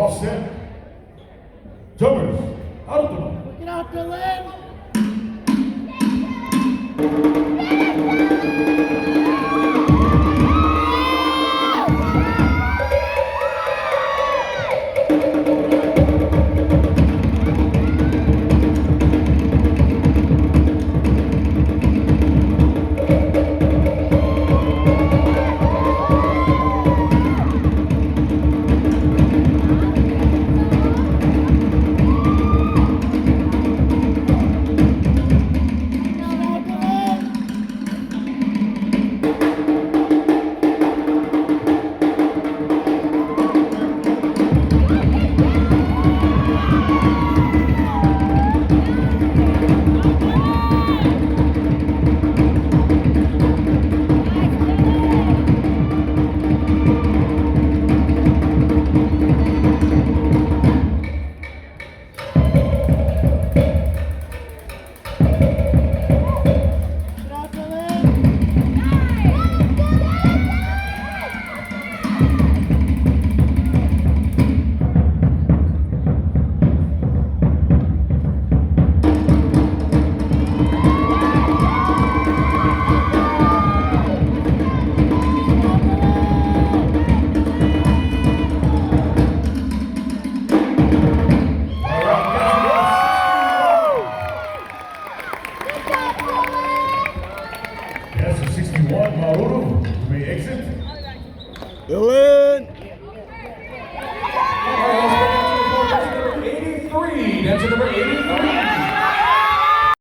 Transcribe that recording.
all set. Drummers, out of the line. Look it out, DeLynn. DeLynn! All right, let's go to number 83. That's number 83.